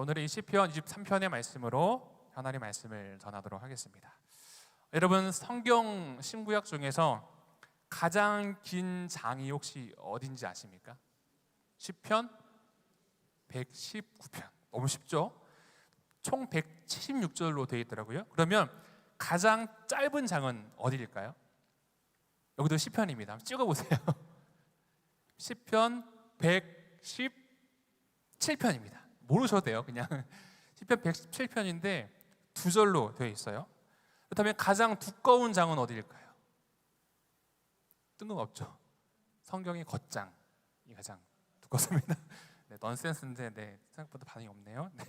오늘은 이 시편 23편의 말씀으로 하나님의 말씀을 전하도록 하겠습니다. 여러분, 성경 신구약 중에서 가장 긴 장이 혹시 어딘지 아십니까? 시편 119편. 너무 쉽죠? 총 176절로 되어 있더라고요. 그러면 가장 짧은 장은 어디일까요? 여기도 시편입니다. 한번 찍어보세요. 시편 117편입니다. 모르셔도 돼요. 그냥 시편 117편인데 두 절로 되어 있어요. 그렇다면 가장 두꺼운 장은 어디일까요? 뜬금없죠. 성경의 겉장이 가장 두껍습니다. 네, 넌센스인데 생각보다 반응이 없네요. 네.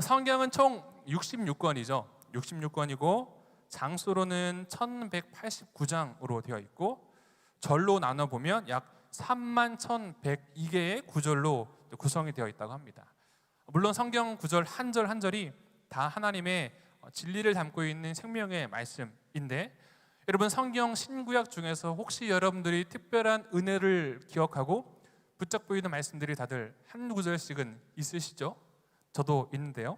성경은 총 66권이죠. 66권이고 장수로는 1189장으로 되어 있고 절로 나눠보면 약 31,102개의 구절로 구성이 되어 있다고 합니다. 물론 성경 구절 한 절 한 절이 다 하나님의 진리를 담고 있는 생명의 말씀인데, 여러분, 성경 신구약 중에서 혹시 여러분들이 특별한 은혜를 기억하고 붙잡고 있는 말씀들이 다들 한 구절씩은 있으시죠? 저도 있는데요.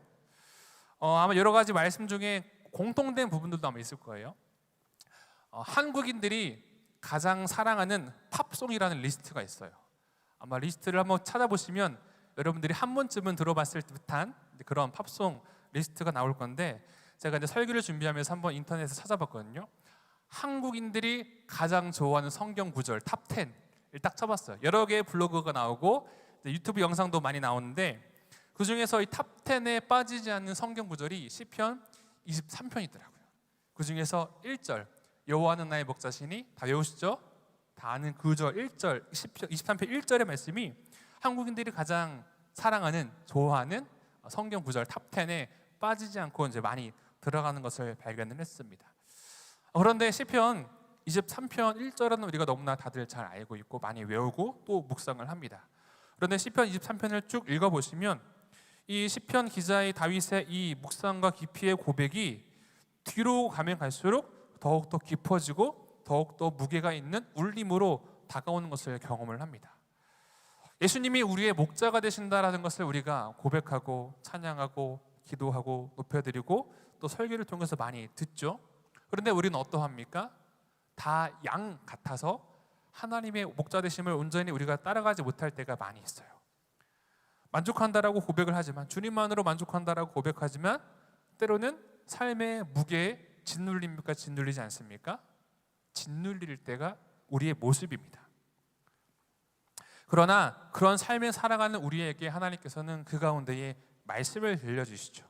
아마 여러 가지 말씀 중에 공통된 부분들도 아마 있을 거예요. 한국인들이 가장 사랑하는 팝송이라는 리스트가 있어요. 아마 리스트를 한번 찾아보시면 여러분들이 한 번쯤은 들어봤을 듯한 그런 팝송 리스트가 나올 건데, 제가 이제 설교를 준비하면서 한번 인터넷에 찾아봤거든요. 한국인들이 가장 좋아하는 성경 구절 탑 10을 딱 쳐봤어요. 여러 개의 블로그가 나오고 유튜브 영상도 많이 나오는데, 그 중에서 이 탑 10에 빠지지 않는 성경 구절이 시편 23편이더라고요. 그 중에서 1절, 여호와는 나의 목자시니, 다 외우시죠? 다 아는 구절 1절, 시편 23편 1절의 말씀이 한국인들이 가장 사랑하는, 좋아하는 성경 구절 탑 10에 빠지지 않고 이제 많이 들어가는 것을 발견을 했습니다. 그런데 시편 23편 1절은 우리가 너무나 다들 잘 알고 있고 많이 외우고 또 묵상을 합니다. 그런데 시편 23편을 쭉 읽어보시면 이 시편 기자의 다윗의 이 묵상과 깊이의 고백이 뒤로 가면 갈수록 더욱더 깊어지고 더욱더 무게가 있는 울림으로 다가오는 것을 경험을 합니다. 예수님이 우리의 목자가 되신다라는 것을 우리가 고백하고 찬양하고 기도하고 높여드리고 또 설교를 통해서 많이 듣죠. 그런데 우리는 어떠합니까? 다 양 같아서 하나님의 목자 되심을 온전히 우리가 따라가지 못할 때가 많이 있어요. 만족한다라고 고백을 하지만, 주님만으로 만족한다라고 고백하지만 때로는 삶의 무게에 짓눌립니까? 짓눌리지 않습니까? 짓눌릴 때가 우리의 모습입니다. 그러나 그런 삶을 살아가는 우리에게 하나님께서는 그 가운데에 말씀을 들려주시죠.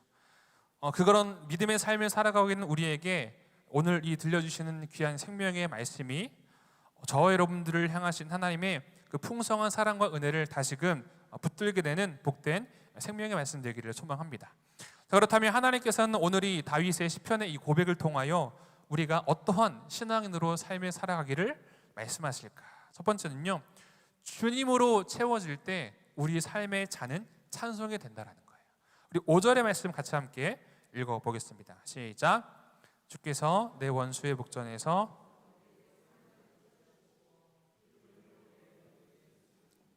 그런 믿음의 삶을 살아가고 있는 우리에게 오늘 이 들려주시는 귀한 생명의 말씀이 저와 여러분들을 향하신 하나님의 그 풍성한 사랑과 은혜를 다시금 붙들게 되는 복된 생명의 말씀 되기를 소망합니다. 그렇다면 하나님께서는 오늘 이 다윗의 시편의 이 고백을 통하여 우리가 어떠한 신앙인으로 삶을 살아가기를 말씀하실까? 첫 번째는요, 주님으로 채워질 때 우리 삶의 잔은 찬송이 된다라는 거예요. 우리 5절의 말씀 같이 함께 읽어보겠습니다. 시작. 주께서 내 원수의 목전에서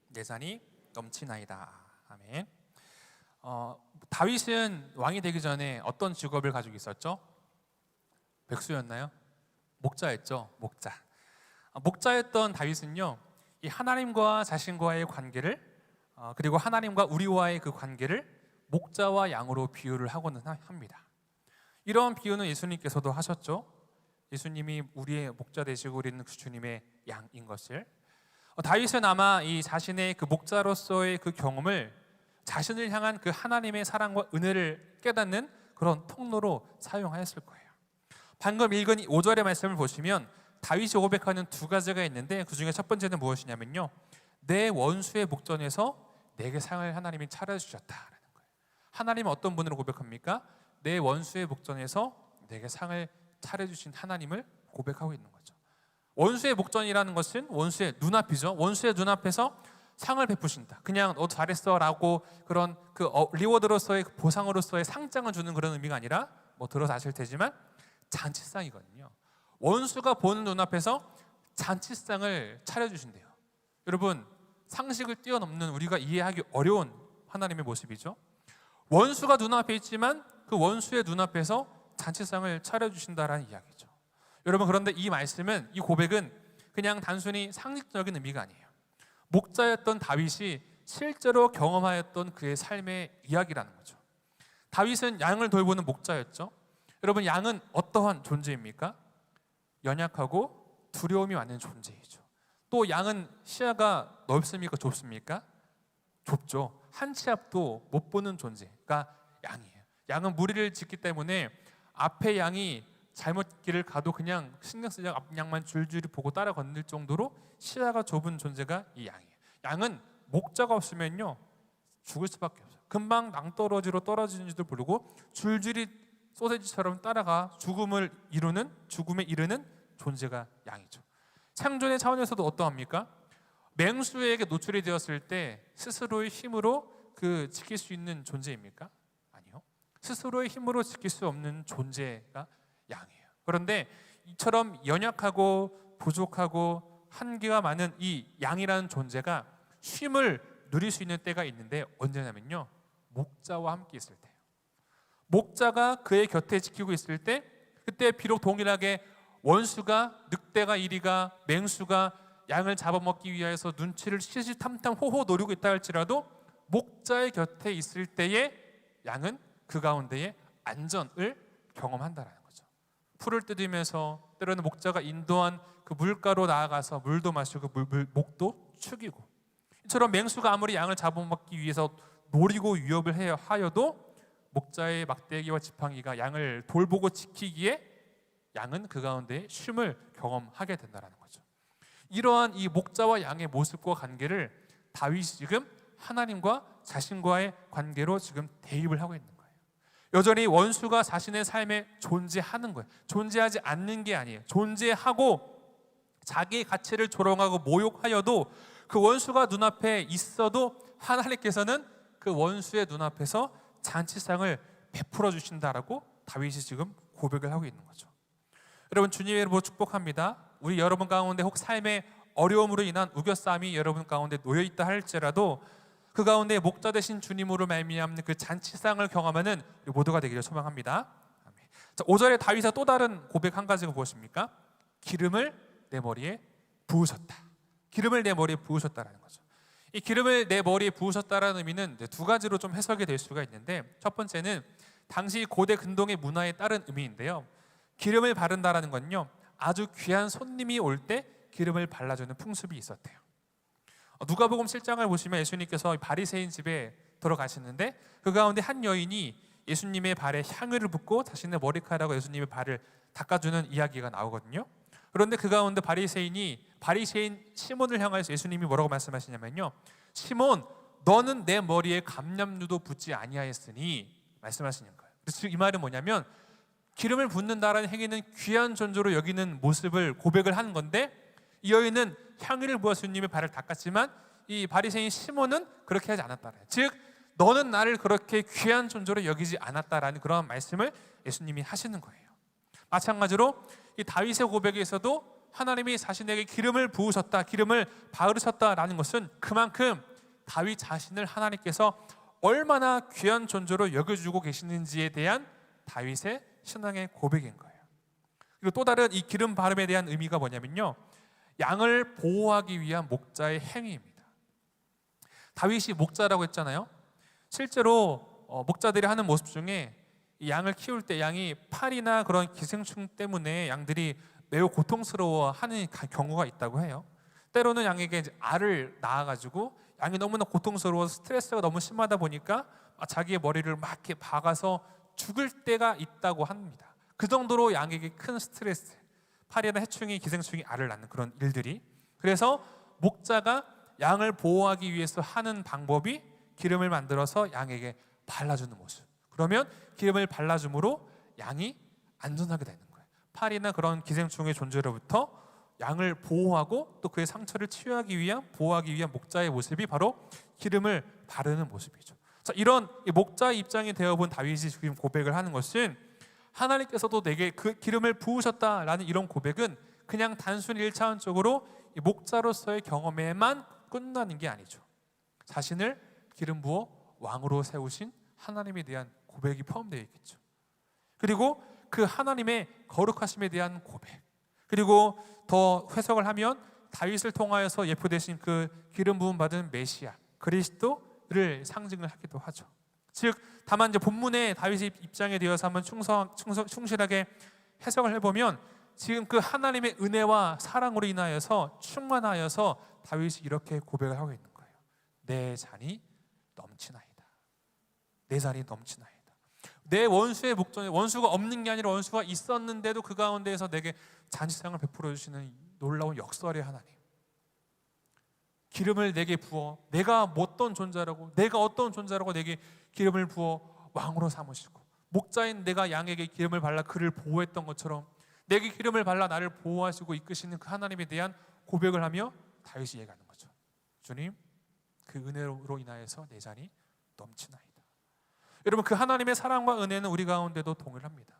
내 잔이 넘치나이다. 아멘. 다윗은 왕이 되기 전에 어떤 직업을 가지고 있었죠? 백수였나요? 목자였죠. 목자. 목자였던 다윗은요, 이 하나님과 자신과의 관계를 그리고 하나님과 우리와의 그 관계를 목자와 양으로 비유를 하고는 합니다. 이런 비유는 예수님께서도 하셨죠. 예수님이 우리의 목자 되시고 우리는 그 주님의 양인 것을. 다윗은 아마 이 자신의 그 목자로서의 그 경험을 자신을 향한 그 하나님의 사랑과 은혜를 깨닫는 그런 통로로 사용하였을 거예요. 방금 읽은 5절의 말씀을 보시면 다윗이 고백하는 두 가지가 있는데, 그 중에 첫 번째는 무엇이냐면요, 내 원수의 목전에서 내게 상을 하나님이 차려주셨다라는 거예요. 하나님은 어떤 분으로 고백합니까? 내 원수의 목전에서 내게 상을 차려주신 하나님을 고백하고 있는 거죠. 원수의 목전이라는 것은 원수의 눈앞이죠. 원수의 눈앞에서 상을 베푸신다. 그냥 너 잘했어 라고 그런 그 리워드로서의 보상으로서의 상장을 주는 그런 의미가 아니라, 뭐 들어서 아실 테지만 잔치상이거든요. 원수가 보는 눈앞에서 잔치상을 차려주신대요. 여러분, 상식을 뛰어넘는 우리가 이해하기 어려운 하나님의 모습이죠. 원수가 눈앞에 있지만 그 원수의 눈앞에서 잔치상을 차려주신다라는 이야기죠. 여러분, 그런데 이 말씀은, 이 고백은 그냥 단순히 상식적인 의미가 아니에요. 목자였던 다윗이 실제로 경험하였던 그의 삶의 이야기라는 거죠. 다윗은 양을 돌보는 목자였죠. 여러분, 양은 어떠한 존재입니까? 연약하고 두려움이 많은 존재이죠. 또 양은 시야가 넓습니까? 좁습니까? 좁죠. 한 치 앞도 못 보는 존재가 양이에요. 양은 무리를 짓기 때문에 앞에 양이 잘못 길을 가도 그냥 신경 쓰지 않고 앞 양만 줄줄이 보고 따라 건널 정도로 시야가 좁은 존재가 이 양이에요. 양은 목자가 없으면요 죽을 수밖에 없어요. 금방 낭떠러지로 떨어지는지도 모르고 줄줄이 소세지처럼 따라가 죽음에 이르는 존재가 양이죠. 생존의 차원에서도 어떠합니까? 맹수에게 노출이 되었을 때 스스로의 힘으로 지킬 수 있는 존재입니까? 아니요. 스스로의 힘으로 지킬 수 없는 존재가 양이에요. 그런데 이처럼 연약하고 부족하고 한계가 많은 이 양이라는 존재가 쉼을 누릴 수 있는 때가 있는데 언제냐면요, 목자와 함께 있을 때예요. 목자가 그의 곁에 지키고 있을 때, 그때 비록 동일하게 원수가, 늑대가, 이리가, 맹수가 양을 잡아먹기 위해서 눈치를 시시탐탐 호호 노리고 있다 할지라도 목자의 곁에 있을 때에 양은 그 가운데에 안전을 경험한다라는 거죠. 풀을 뜯으면서 때로는 목자가 인도한 그 물가로 나아가서 물도 마시고 목도 축이고, 이처럼 맹수가 아무리 양을 잡아먹기 위해서 노리고 위협을 하여도 목자의 막대기와 지팡이가 양을 돌보고 지키기에 양은 그 가운데 쉼을 경험하게 된다는 거죠. 이러한 이 목자와 양의 모습과 관계를 다윗이 지금 하나님과 자신과의 관계로 지금 대입을 하고 있는 거예요. 여전히 원수가 자신의 삶에 존재하는 거예요. 존재하지 않는 게 아니에요. 존재하고 자기의 가치를 조롱하고 모욕하여도 그 원수가 눈앞에 있어도 하나님께서는 그 원수의 눈앞에서 잔치상을 베풀어 주신다라고 다윗이 지금 고백을 하고 있는 거죠. 여러분, 주님의 이름으로 축복합니다. 우리 여러분 가운데 혹 삶의 어려움으로 인한 우겨싸움이 여러분 가운데 놓여 있다 할지라도 그 가운데 목자 되신 주님으로 말미암는 그 잔치상을 경험하는 우리 모두가 되기를 소망합니다. 자, 5절에 다윗의 또 다른 고백 한 가지가 무엇입니까? 기름을 내 머리에 부으셨다. 기름을 내 머리에 부으셨다라는 거죠. 이 기름을 내 머리에 부으셨다라는 의미는 두 가지로 좀 해석이 될 수가 있는데, 첫 번째는 당시 고대 근동의 문화에 따른 의미인데요, 기름을 바른다라는 건요, 아주 귀한 손님이 올 때 기름을 발라주는 풍습이 있었대요. 누가복음 7장을 보시면 예수님께서 바리새인 집에 들어가시는데 그 가운데 한 여인이 예수님의 발에 향유를 붓고 자신의 머리카락으로 예수님의 발을 닦아주는 이야기가 나오거든요. 그런데 그 가운데 바리새인 시몬을 향하여서 예수님이 뭐라고 말씀하시냐면요, 시몬, 너는 내 머리에 감람류도 붓지 아니하였으니 말씀하시는 거예요. 그래서 이 말은 뭐냐면 기름을 붓는다라는 행위는 귀한 존재로 여기는 모습을 고백을 하는 건데, 이 여인은 향유를 부어서 예수님의 발을 닦았지만 이 바리새인 시몬은 그렇게 하지 않았다. 즉 너는 나를 그렇게 귀한 존재로 여기지 않았다라는 그런 말씀을 예수님이 하시는 거예요. 마찬가지로 이 다윗의 고백에서도 하나님이 자신에게 기름을 부으셨다, 기름을 바르셨다라는 것은 그만큼 다윗 자신을 하나님께서 얼마나 귀한 존재로 여겨주고 계시는지에 대한 다윗의 신앙의 고백인 거예요. 그리고 또 다른 이 기름 바름에 대한 의미가 뭐냐면요, 양을 보호하기 위한 목자의 행위입니다. 다윗이 목자라고 했잖아요. 실제로 목자들이 하는 모습 중에 이 양을 키울 때 양이 파리나 그런 기생충 때문에 양들이 매우 고통스러워하는 경우가 있다고 해요. 때로는 양에게 이제 알을 낳아가지고 양이 너무나 고통스러워서 스트레스가 너무 심하다 보니까 자기의 머리를 막 이렇게 박아서 죽을 때가 있다고 합니다. 그 정도로 양에게 큰 스트레스, 파리나 해충이, 기생충이 알을 낳는 그런 일들이. 그래서 목자가 양을 보호하기 위해서 하는 방법이 기름을 만들어서 양에게 발라주는 모습. 그러면 기름을 발라줌으로 양이 안전하게 되는 거예요. 파리나 그런 기생충의 존재로부터 양을 보호하고 또 그의 상처를 치유하기 위한, 보호하기 위한 목자의 모습이 바로 기름을 바르는 모습이죠. 자, 이런 목자의 입장이 되어본 다윗이 지금 고백을 하는 것은 하나님께서도 내게 그 기름을 부으셨다라는 이런 고백은 그냥 단순히 1차원적으로 목자로서의 경험에만 끝나는 게 아니죠. 자신을 기름 부어 왕으로 세우신 하나님에 대한 고백이 포함되어 있겠죠. 그리고 그 하나님의 거룩하심에 대한 고백, 그리고 더 해석을 하면 다윗을 통하여서 예표되신 그 기름 부음 받은 메시아 그리스도를 상징을 하기도 하죠. 즉 다만 이제 본문의 다윗의 입장에 대해서 한번 충실하게 해석을 해보면 지금 그 하나님의 은혜와 사랑으로 인하여서 충만하여서 다윗이 이렇게 고백을 하고 있는 거예요. 내 잔이 넘치나이다. 내 잔이 넘치나이다. 내 원수의 목전에, 원수가 없는 게 아니라 원수가 있었는데도 그 가운데에서 내게 잔치상을 베풀어 주시는 놀라운 역설의 하나님. 기름을 내게 부어 내가 어떤 존재라고 내게 기름을 부어 왕으로 삼으시고, 목자인 내가 양에게 기름을 발라 그를 보호했던 것처럼 내게 기름을 발라 나를 보호하시고 이끄시는 그 하나님에 대한 고백을 하며 다윗이 얘기하는 거죠. 주님, 그 은혜로 인하여서 내 잔이 넘치나이다. 여러분, 그 하나님의 사랑과 은혜는 우리 가운데도 동일합니다.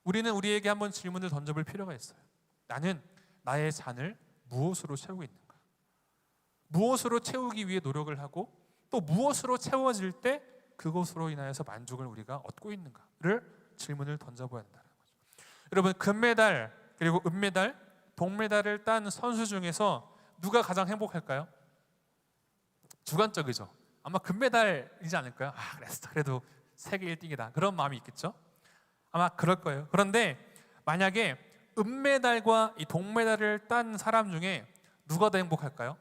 우리는 우리에게 한번 질문을 던져볼 필요가 있어요. 나는 나의 잔을 무엇으로 채우고 있는가? 무엇으로 채우기 위해 노력을 하고 또 무엇으로 채워질 때 그것으로 인하여서 만족을 우리가 얻고 있는가를 질문을 던져봐야 한다는 거죠. 여러분, 금메달 그리고 은메달, 동메달을 딴 선수 중에서 누가 가장 행복할까요? 주관적이죠. 아마 금메달이지 않을까요? 그래도 세계 1등이다 그런 마음이 있겠죠. 아마 그럴 거예요. 그런데 만약에 은메달과 이 동메달을 딴 사람 중에 누가 더 행복할까요?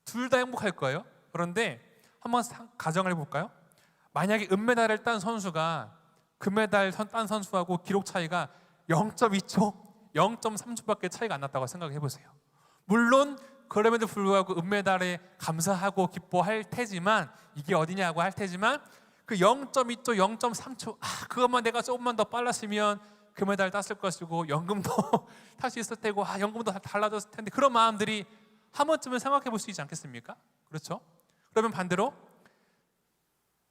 둘 다 행복할 거예요. 그런데 한번 가정을 해볼까요? 만약에 은메달을 딴 선수가 금메달 딴 선수하고 기록 차이가 0.2초, 0.3초밖에 차이가 안 났다고 생각해 보세요. 물론 그럼에도 불구하고 은메달에 감사하고 기뻐할 테지만, 이게 어디냐고 할 테지만 그 0.2초, 0.3초 그것만 내가 조금만 더 빨랐으면 금메달 땄을 것이고 연금도 탈 수 있을 테고 연금도 달라졌을 텐데, 그런 마음들이 한 번쯤은 생각해 볼 수 있지 않겠습니까? 그렇죠? 그러면 반대로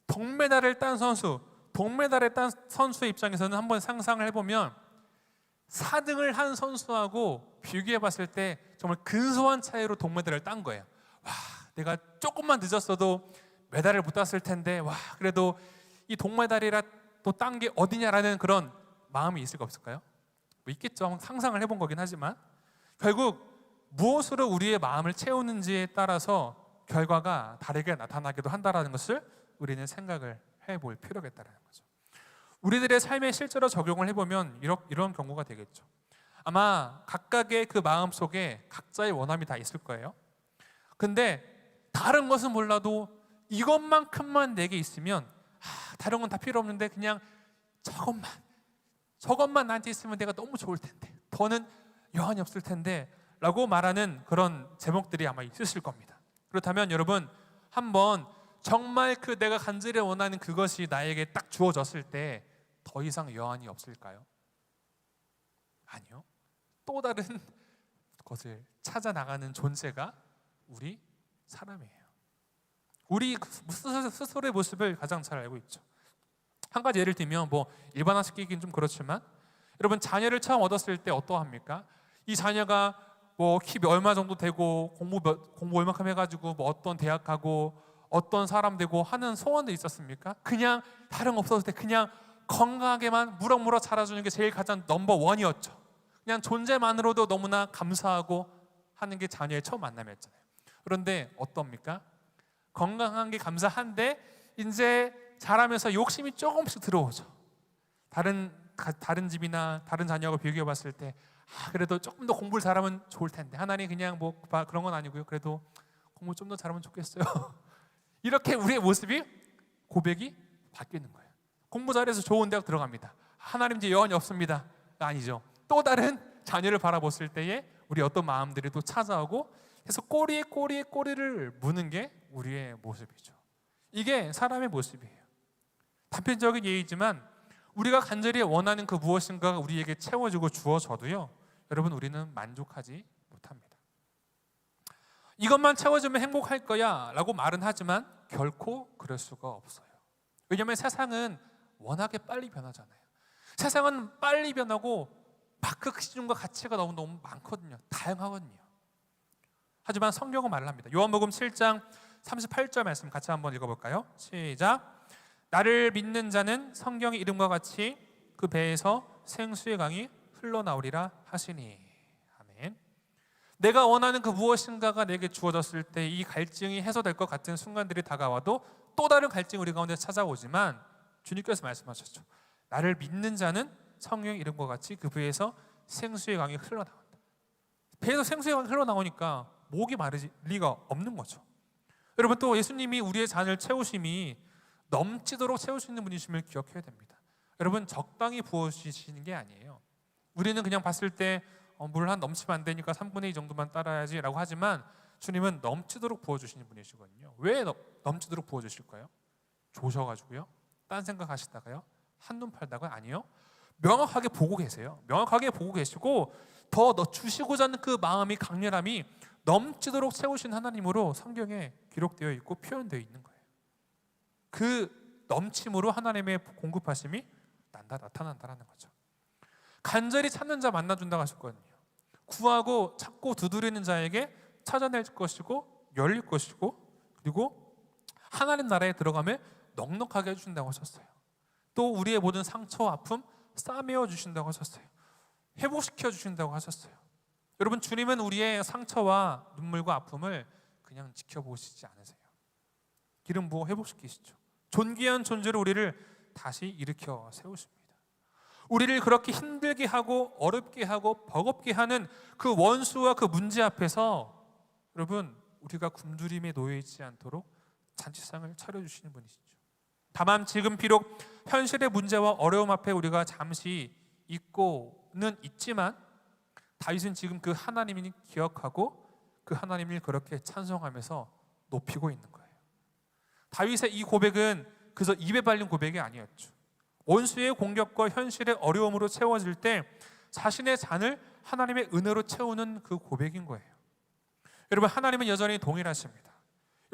동메달을 딴 선수, 동메달을 딴 선수의 입장에서는 한번 상상을 해보면 4등을 한 선수하고 비교해 봤을 때 정말 근소한 차이로 동메달을 딴 거예요. 내가 조금만 늦었어도 메달을 못 땄을 텐데 그래도 이 동메달이라 또 딴 게 어디냐라는 그런 마음이 있을까 없을까요? 있겠죠. 한번 상상을 해본 거긴 하지만 결국 무엇으로 우리의 마음을 채우는지에 따라서 결과가 다르게 나타나기도 한다는 것을 우리는 생각을 해볼 필요가 있다는 거죠. 우리들의 삶에 실제로 적용을 해보면 이런 경우가 되겠죠. 아마 각각의 그 마음 속에 각자의 원함이 다 있을 거예요. 근데 다른 것은 몰라도 이것만큼만 내게 있으면 다른 건 다 필요 없는데 그냥 저것만 나한테 있으면 내가 너무 좋을 텐데, 더는 여한이 없을 텐데 라고 말하는 그런 제목들이 아마 있으실 겁니다. 그렇다면 여러분, 한번 정말 그 내가 간절히 원하는 그것이 나에게 딱 주어졌을 때 더 이상 여한이 없을까요? 아니요. 또 다른 것을 찾아 나가는 존재가 우리 사람이에요. 우리 스스로의 모습을 가장 잘 알고 있죠. 한 가지 예를 들면 일반화시키긴 좀 그렇지만, 여러분 자녀를 처음 얻었을 때 어떠합니까? 이 자녀가 키 얼마 정도 되고 공부 얼마큼 해가지고 어떤 대학 가고 어떤 사람 되고 하는 소원도 있었습니까? 그냥 다른 거 없었을 때 그냥 건강하게만 무럭무럭 자라주는 게 제일 가장 넘버 원이었죠. 그냥 존재만으로도 너무나 감사하고 하는 게 자녀의 첫 만남이었잖아요. 그런데 어떻습니까? 건강한 게 감사한데 이제 자라면서 욕심이 조금씩 들어오죠. 다른 집이나 다른 자녀하고 비교해 봤을 때 그래도 조금 더 공부를 잘하면 좋을 텐데, 하나님 그냥 그런 건 아니고요, 그래도 공부 좀 더 잘하면 좋겠어요. 이렇게 우리의 모습이, 고백이 바뀌는 거예요. 공부 잘해서 좋은 대학 들어갑니다. 하나님 이제 여한이 없습니다. 아니죠. 또 다른 자녀를 바라봤을 때에 우리 어떤 마음들이 또 찾아오고 해서 꼬리에 꼬리를 무는 게 우리의 모습이죠. 이게 사람의 모습이에요. 단편적인 예이지만 우리가 간절히 원하는 그 무엇인가가 우리에게 채워지고 주어져도요, 여러분 우리는 만족하지 못합니다. 이것만 채워주면 행복할 거야 라고 말은 하지만 결코 그럴 수가 없어요. 왜냐하면 세상은 워낙에 빨리 변하잖아요. 세상은 빨리 변하고 그 기준과 가치가 너무 많거든요. 다양하거든요. 하지만 성경은 말을 합니다. 요한복음 7장 38절 말씀 같이 한번 읽어볼까요? 시작. 나를 믿는 자는 성경의 이름과 같이 그 배에서 생수의 강이 흘러나오리라 하시니. 아멘. 내가 원하는 그 무엇인가가 내게 주어졌을 때 이 갈증이 해소될 것 같은 순간들이 다가와도 또 다른 갈증이 우리 가운데 찾아오지만 주님께서 말씀하셨죠. 나를 믿는 자는 성령의 이름과 같이 그 배에서 생수의 강이 흘러나온다. 배에서 생수의 강이 흘러나오니까 목이 마르지 리가 없는 거죠. 여러분, 또 예수님이 우리의 잔을 채우심이 넘치도록 채울 수 있는 분이심을 기억해야 됩니다. 여러분, 적당히 부어주시는 게 아니에요. 우리는 그냥 봤을 때 물 한 넘치면 안 되니까 3분의 2 정도만 따라야지 라고 하지만 주님은 넘치도록 부어주시는 분이시거든요. 왜 넘치도록 부어주실까요? 조셔가지고요? 딴 생각하시다가요? 한눈 팔다가? 아니요. 명확하게 보고 계세요. 명확하게 보고 계시고 더 주시고자 하는 그 마음이, 강렬함이 넘치도록 채우신 하나님으로 성경에 기록되어 있고 표현되어 있는 거예요. 그 넘침으로 하나님의 공급하심이 나타난다는 거죠. 간절히 찾는 자 만나준다고 하셨거든요. 구하고 찾고 두드리는 자에게 찾아낼 것이고 열릴 것이고, 그리고 하나님 나라에 들어가면 넉넉하게 해주신다고 하셨어요. 또 우리의 모든 상처, 아픔 싸매어 주신다고 하셨어요. 회복시켜 주신다고 하셨어요. 여러분, 주님은 우리의 상처와 눈물과 아픔을 그냥 지켜보시지 않으세요. 기름 부어 회복시키시죠. 존귀한 존재로 우리를 다시 일으켜 세우십니다. 우리를 그렇게 힘들게 하고 어렵게 하고 버겁게 하는 그 원수와 그 문제 앞에서 여러분, 우리가 굶주림에 놓여 있지 않도록 잔치상을 차려주시는 분이시죠. 다만 지금 비록 현실의 문제와 어려움 앞에 우리가 잠시 있고는 있지만 다윗은 지금 그 하나님을 기억하고 그 하나님을 그렇게 찬송하면서 높이고 있는 거예요. 다윗의 이 고백은 그저 입에 발린 고백이 아니었죠. 원수의 공격과 현실의 어려움으로 채워질 때 자신의 잔을 하나님의 은혜로 채우는 그 고백인 거예요. 여러분, 하나님은 여전히 동일하십니다.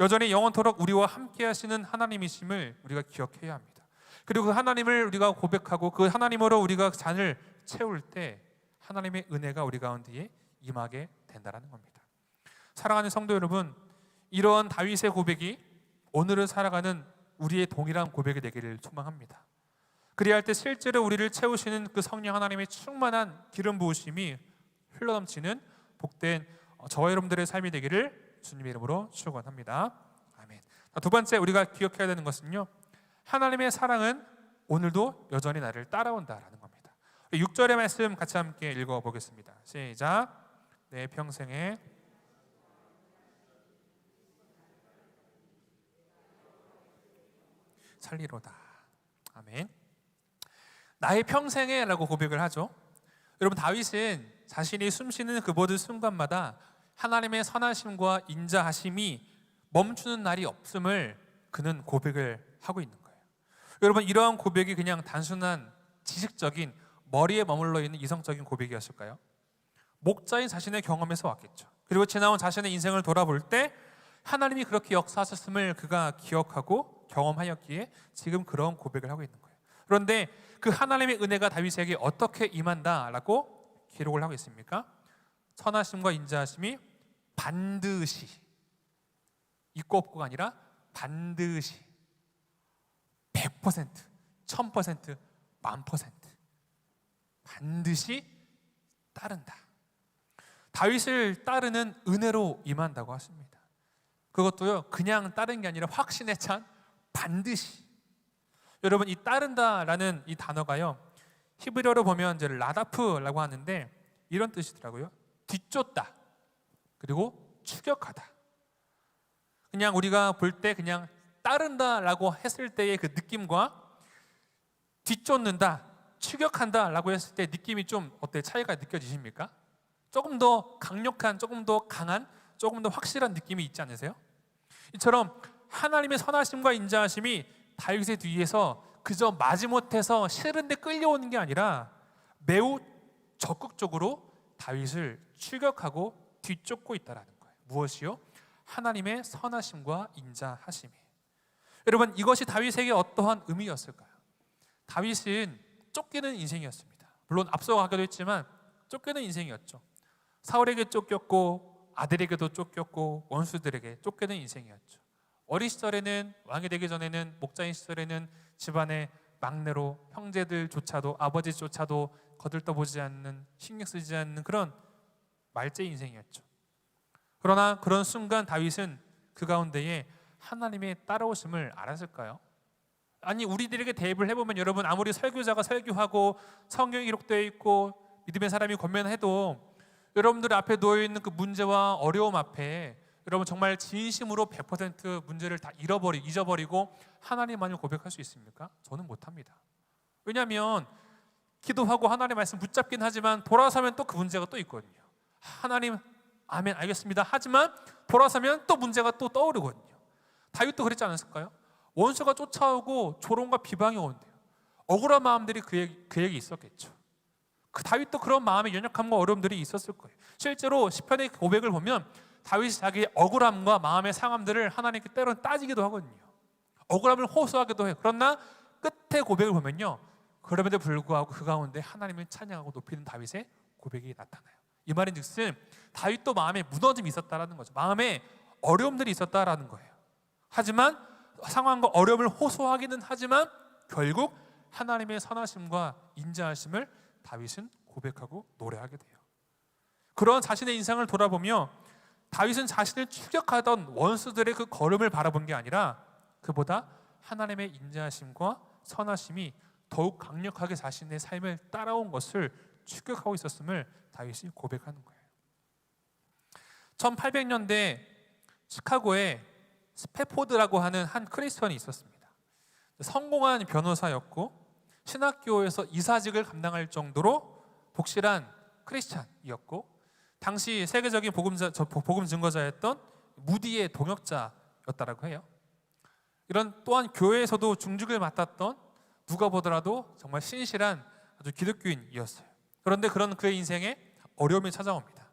여전히 영원토록 우리와 함께 하시는 하나님이심을 우리가 기억해야 합니다. 그리고 그 하나님을 우리가 고백하고 그 하나님으로 우리가 잔을 채울 때 하나님의 은혜가 우리 가운데에 임하게 된다는 겁니다. 사랑하는 성도 여러분, 이러한 다윗의 고백이 오늘을 살아가는 우리의 동일한 고백이 되기를 소망합니다. 그리야 할 때 실제로 우리를 채우시는 그 성령 하나님의 충만한 기름 부으심이 흘러넘치는 복된 저와 여러분들의 삶이 되기를 주님의 이름으로 축원합니다. 아멘. 두 번째 우리가 기억해야 되는 것은요, 하나님의 사랑은 오늘도 여전히 나를 따라온다라는 겁니다. 6절의 말씀 같이 함께 읽어보겠습니다. 시작. 내 평생에 살리로다. 아멘. 나의 평생에 라고 고백을 하죠. 여러분, 다윗은 자신이 숨쉬는 그 모든 순간마다 하나님의 선하심과 인자하심이 멈추는 날이 없음을 그는 고백을 하고 있는 거예요. 여러분, 이러한 고백이 그냥 단순한 지식적인 머리에 머물러 있는 이성적인 고백이었을까요? 목자인 자신의 경험에서 왔겠죠. 그리고 지나온 자신의 인생을 돌아볼 때 하나님이 그렇게 역사하셨음을 그가 기억하고 경험하였기에 지금 그런 고백을 하고 있는 거예요. 그런데 그 하나님의 은혜가 다윗에게 어떻게 임한다라고 기록을 하고 있습니까? 선하심과 인자하심이 반드시, 있고 없고가 아니라 반드시 100%, 1000%, 1000% 반드시 따른다. 다윗을 따르는 은혜로 임한다고 하십니다. 그것도요, 그냥 따른 게 아니라 확신에 찬 반드시. 여러분, 이 따른다라는 이 단어가요, 히브리어로 보면 이제 라다프라고 하는데 이런 뜻이더라고요. 뒤쫓다, 그리고 추격하다. 그냥 우리가 볼 때 그냥 따른다라고 했을 때의 그 느낌과 뒤쫓는다, 추격한다라고 했을 때 느낌이 좀 어때, 차이가 느껴지십니까? 조금 더 강력한, 조금 더 강한, 조금 더 확실한 느낌이 있지 않으세요? 이처럼 하나님의 선하심과 인자하심이 다윗의 뒤에서 그저 마지못해서 싫은데 끌려오는 게 아니라 매우 적극적으로 다윗을 추격하고 뒤쫓고 있다는 거예요. 무엇이요? 하나님의 선하심과 인자하심이. 여러분, 이것이 다윗에게 어떠한 의미였을까요? 다윗은 쫓기는 인생이었습니다. 물론 앞서가기도 했지만 쫓기는 인생이었죠. 사울에게 쫓겼고 아들에게도 쫓겼고 원수들에게 쫓기는 인생이었죠. 어린 시절에는, 왕이 되기 전에는, 목자인 시절에는 집안의 막내로 형제들조차도 아버지조차도 거들떠보지 않는, 신경 쓰지 않는 그런 말제 인생이었죠. 그러나 그런 순간 다윗은 그 가운데에 하나님의 따라오심을 알았을까요? 아니, 우리들에게 대입을 해보면 여러분, 아무리 설교자가 설교하고 성경이 기록되어 있고 믿음의 사람이 권면해도 여러분들 앞에 놓여있는 그 문제와 어려움 앞에 여러분 정말 진심으로 100% 문제를 다 잊어버리고 하나님만을 고백할 수 있습니까? 저는 못합니다. 왜냐하면 기도하고 하나님의 말씀 붙잡긴 하지만 돌아서면 또 그 문제가 또 있거든요. 하나님, 아멘, 알겠습니다 하지만 돌아서면 또 문제가 또 떠오르거든요. 다윗도 그랬지 않았을까요? 원수가 쫓아오고 조롱과 비방이 오는데요, 억울한 마음들이 그에게 있었겠죠. 그 다윗도 그런 마음의 연약함과 어려움들이 있었을 거예요. 실제로 시편의 고백을 보면 다윗이 자기의 억울함과 마음의 상함들을 하나님께 때로는 따지기도 하거든요. 억울함을 호소하기도 해요. 그러나 끝에 고백을 보면요, 그럼에도 불구하고 그 가운데 하나님을 찬양하고 높이는 다윗의 고백이 나타나요. 이 말인즉슨 다윗도 마음에 무너짐이 있었다라는 거죠. 마음에 어려움들이 있었다라는 거예요. 하지만 상황과 어려움을 호소하기는 하지만 결국 하나님의 선하심과 인자하심을 다윗은 고백하고 노래하게 돼요. 그런 자신의 인생을 돌아보며 다윗은 자신을 추격하던 원수들의 그 걸음을 바라본 게 아니라 그보다 하나님의 인자하심과 선하심이 더욱 강력하게 자신의 삶을 따라온 것을 추격하고 있었음을 다윗이 고백하는 거예요. 1800년대 시카고에 스패포드라고 하는 한 크리스천이 있었습니다. 성공한 변호사였고 신학교에서 이사직을 감당할 정도로 독실한 크리스찬이었고 당시 세계적인 복음 증거자였던 무디의 동역자였다라고 해요. 이런 또한 교회에서도 중직을 맡았던 누가 보더라도 정말 신실한 아주 기독교인이었어요. 그런데 그런 그의 인생에 어려움이 찾아옵니다.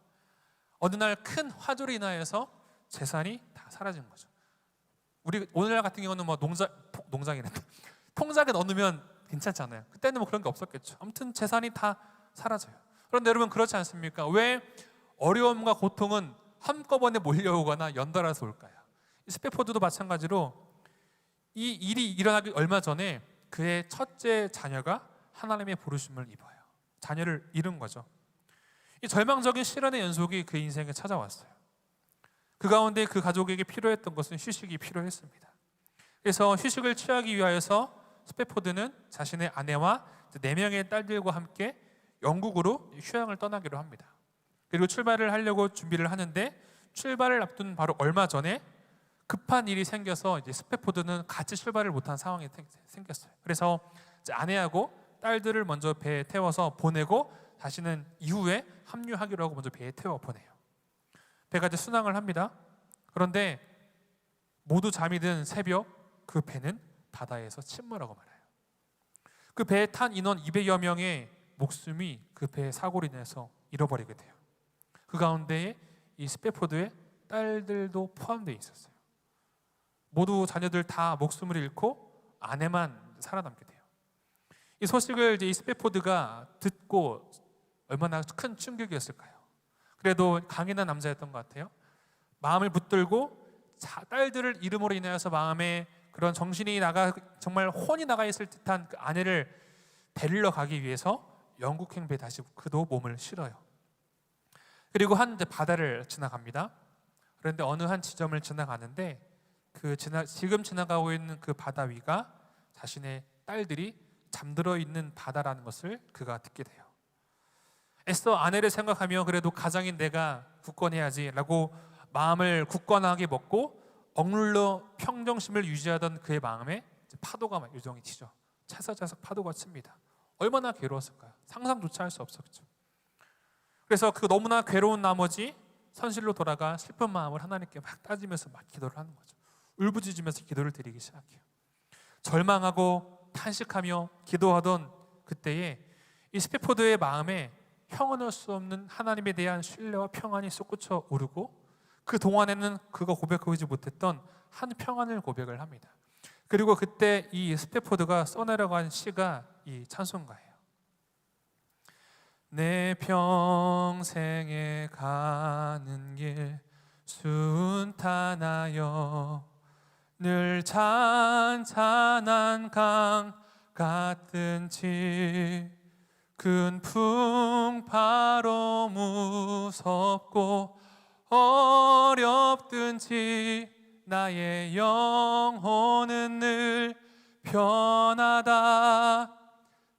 어느 날 큰 화재로 인하여서 재산이 다 사라진 거죠. 우리 오늘날 같은 경우는 뭐 농장이란다. 통장에 넣으면 괜찮잖아요. 그때는 뭐 그런 게 없었겠죠. 아무튼 재산이 다 사라져요. 그런데 여러분 그렇지 않습니까? 왜 어려움과 고통은 한꺼번에 몰려오거나 연달아서 올까요? 스패포드도 마찬가지로 이 일이 일어나기 얼마 전에 그의 첫째 자녀가 하나님의 부르심을 입어요. 자녀를 잃은 거죠. 이 절망적인 시련의 연속이 그 인생에 찾아왔어요. 그 가운데 그 가족에게 필요했던 것은 휴식이 필요했습니다. 그래서 휴식을 취하기 위하여서 스패포드는 자신의 아내와 4명의 딸들과 함께 영국으로 휴양을 떠나기로 합니다. 그리고 출발을 하려고 준비를 하는데 출발을 앞둔 바로 얼마 전에 급한 일이 생겨서 이제 스패포드는 같이 출발을 못한 상황이 생겼어요. 그래서 이제 아내하고 딸들을 먼저 배에 태워서 보내고 자신은 이후에 합류하기로 하고 먼저 배에 태워 보내요. 배가 이제 순항을 합니다. 그런데 모두 잠이 든 새벽 그 배는 바다에서 침몰하고 말아요. 그 배에 탄 인원 200여 명의 목숨이 그 배의 사고로 인해서 잃어버리게 돼요. 그 가운데에 이 스패포드의 딸들도 포함되어 있었어요. 모두 자녀들 다 목숨을 잃고 아내만 살아남게 돼요. 이 소식을 이제 이 스패포드가 듣고 얼마나 큰 충격이었을까요? 그래도 강인한 남자였던 것 같아요. 마음을 붙들고 딸들을 잃음으로 인하여서 마음에 그런 정신이 나가 정말 혼이 나가 있을 듯한 그 아내를 데리러 가기 위해서 영국 행배에 다시 그도 몸을 실어요. 그리고 한 바다를 지나갑니다. 그런데 어느 한 지점을 지나가는데 지금 지나가고 있는 그 바다 위가 자신의 딸들이 잠들어 있는 바다라는 것을 그가 듣게 돼요. 애써 아내를 생각하며 그래도 가장인 내가 굳건해야지라고 마음을 굳건하게 먹고 억눌러 평정심을 유지하던 그의 마음에 파도가 막 요정이 치죠. 차사차삭 파도가 칩니다. 얼마나 괴로웠을까요? 상상조차 할 수 없었죠. 그래서 그 너무나 괴로운 나머지 선실로 돌아가 슬픈 마음을 하나님께 막 따지면서 막 기도를 하는 거죠. 울부짖으면서 기도를 드리기 시작해요. 절망하고 탄식하며 기도하던 그때에 이 스패포드의 마음에 형언할 수 없는 하나님에 대한 신뢰와 평안이 솟구쳐 오르고 그 동안에는 그가 고백하지 못했던 한 평안을 고백을 합니다. 그리고 그때 이 스패포드가 써내려간 시가 이 찬송가예요. 내 평생에 가는 길 순탄하여 늘 잔잔한 강 같든지 큰 풍파로 무섭고 어렵든지 나의 영혼은 늘 편하다.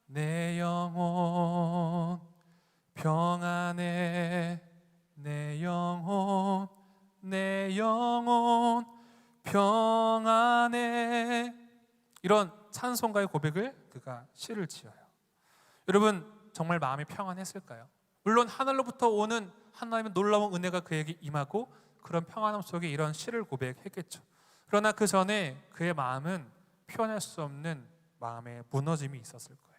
내 영혼 평안해. 내 영혼 평안해. 이런 찬송가의 고백을 그가 시를 지어요. 여러분 정말 마음이 평안했을까요? 물론 하늘로부터 오는 하나님의 놀라운 은혜가 그에게 임하고 그런 평안함 속에 이런 시를 고백했겠죠. 그러나 그 전에 그의 마음은 표현할 수 없는 마음의 무너짐이 있었을 거예요.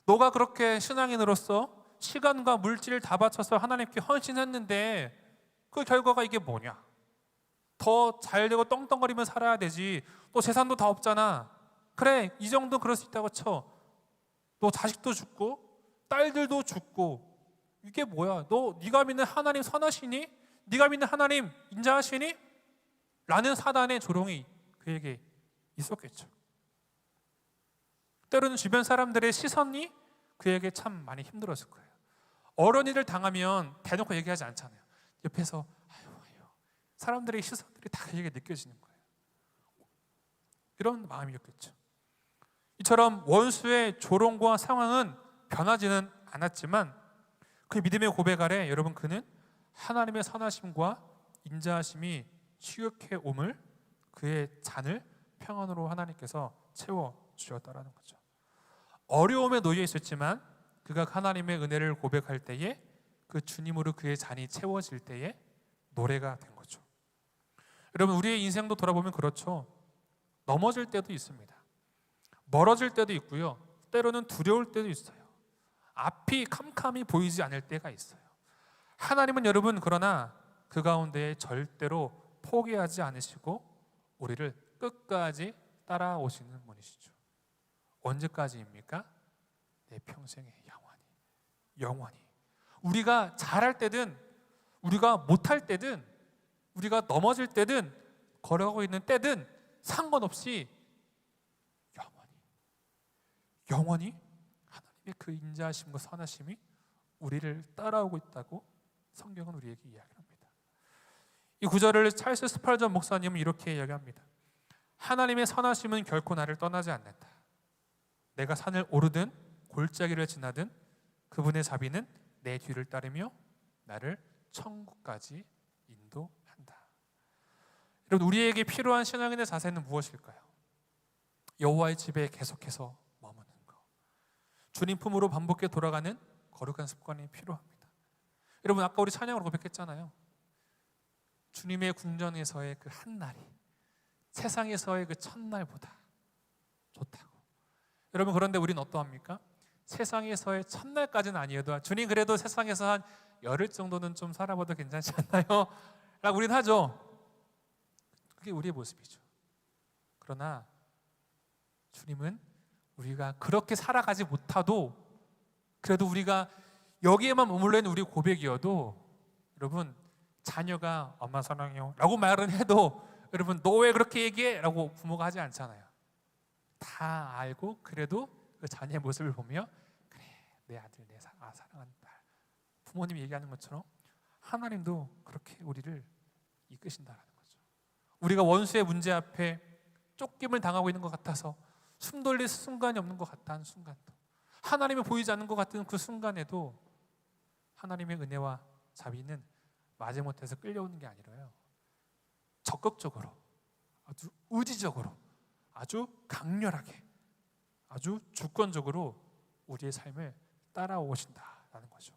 너가 그렇게 신앙인으로서 시간과 물질을 다 바쳐서 하나님께 헌신했는데 그 결과가 이게 뭐냐? 더 잘되고 떵떵거리며 살아야 되지. 너 재산도 다 없잖아. 그래, 이 정도 그럴 수 있다고 쳐. 너 자식도 죽고 딸들도 죽고 이게 뭐야? 네가 믿는 하나님 선하시니? 네가 믿는 하나님 인자하시니? 라는 사단의 조롱이 그에게 있었겠죠. 때로는 주변 사람들의 시선이 그에게 참 많이 힘들었을 거예요. 어른이를 당하면 대놓고 얘기하지 않잖아요. 옆에서 아유 사람들의 시선들이 다 그에게 느껴지는 거예요. 이런 마음이었겠죠. 이처럼 원수의 조롱과 상황은 변하지는 않았지만 그 믿음의 고백 아래 여러분 그는 하나님의 선하심과 인자하심이 취급해 옴을 그의 잔을 평안으로 하나님께서 채워주셨다라는 거죠. 어려움에 놓여 있었지만 그가 하나님의 은혜를 고백할 때에 그 주님으로 그의 잔이 채워질 때에 노래가 된 거죠. 여러분 우리의 인생도 돌아보면 그렇죠. 넘어질 때도 있습니다. 멀어질 때도 있고요. 때로는 두려울 때도 있어요. 앞이 캄캄히 보이지 않을 때가 있어요. 하나님은 여러분 그러나 그 가운데 절대로 포기하지 않으시고 우리를 끝까지 따라오시는 분이시죠. 언제까지입니까? 내 평생에 영원히. 우리가 잘할 때든 우리가 못할 때든 우리가 넘어질 때든 걸어가고 있는 때든 상관없이 영원히 하나님의 그 인자하심과 선하심이 우리를 따라오고 있다고 성경은 우리에게 이야기합니다. 이 구절을 찰스 스펄전 목사님은 이렇게 이야기합니다. 하나님의 선하심은 결코 나를 떠나지 않는다. 내가 산을 오르든 골짜기를 지나든 그분의 자비는 내 뒤를 따르며 나를 천국까지 인도한다. 여러분 우리에게 필요한 신앙인의 자세는 무엇일까요? 여호와의 집에 계속해서 머무는 것, 주님 품으로 반복해 돌아가는 거룩한 습관이 필요합니다. 여러분 아까 우리 찬양으로 고백했잖아요. 주님의 궁전에서의 그 한 날이 세상에서의 그 첫날보다 좋다고. 여러분 그런데 우리는 어떠합니까? 세상에서의 첫날까지는 아니어도 주님 그래도 세상에서 한 열흘 정도는 좀 살아봐도 괜찮지 않나요? 라고 우리는 하죠. 그게 우리의 모습이죠. 그러나 주님은 우리가 그렇게 살아가지 못하도 그래도 우리가 여기에만 머물러 있는 우리 고백이어도 여러분 자녀가 엄마 사랑해요 라고 말은 해도 여러분 너 왜 그렇게 얘기해? 라고 부모가 하지 않잖아요. 다 알고 그래도 그 자녀의 모습을 보며 그래 내 아들 내 사랑하는 딸 부모님이 얘기하는 것처럼 하나님도 그렇게 우리를 이끄신다라는 거죠. 우리가 원수의 문제 앞에 쫓김을 당하고 있는 것 같아서 숨 돌릴 순간이 없는 것 같다는 순간도 하나님이 보이지 않는 것 같은 그 순간에도 하나님의 은혜와 자비는 마지못해서 끌려오는 게 아니라요. 적극적으로 아주 의지적으로 아주 강렬하게 아주 주권적으로 우리의 삶을 따라오신다라는 거죠.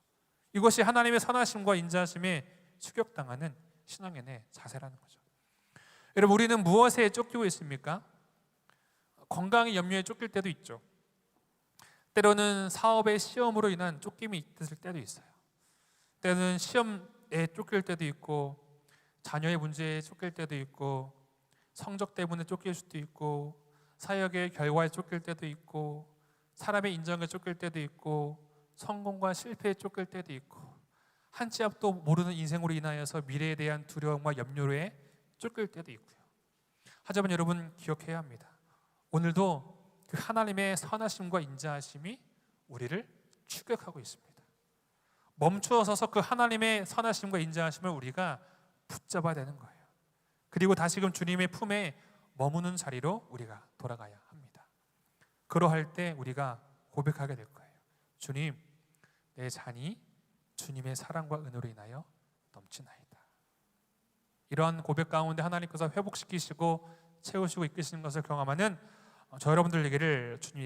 이것이 하나님의 선하심과 인자하심에 추격당하는 신앙인의 자세라는 거죠. 여러분 우리는 무엇에 쫓기고 있습니까? 건강의 염려에 쫓길 때도 있죠. 때로는 사업의 시험으로 인한 쫓김이 있을 때도 있어요. 때로는 시험에 쫓길 때도 있고 자녀의 문제에 쫓길 때도 있고 성적 때문에 쫓길 수도 있고 사역의 결과에 쫓길 때도 있고 사람의 인정에 쫓길 때도 있고 성공과 실패에 쫓길 때도 있고 한 치 앞도 모르는 인생으로 인하여서 미래에 대한 두려움과 염려에 쫓길 때도 있고요. 하지만 여러분 기억해야 합니다. 오늘도 그 하나님의 선하심과 인자하심이 우리를 추격하고 있습니다. 멈추어 서서 그 하나님의 선하심과 인자하심을 우리가 붙잡아야 되는 거예요. 그리고 다시금 주님의 품에 머무는 자리로 우리가 돌아가야 합니다. 그러할 때 우리가 고백하게 될 거예요. 주님, 내 잔이 주님의 사랑과 은혜로 인하여 넘치나이다. 이러한 고백 가운데 하나님께서 회복시키시고 채우시고 이끄시는 것을 경험하는 저 여러분들 되기를 주님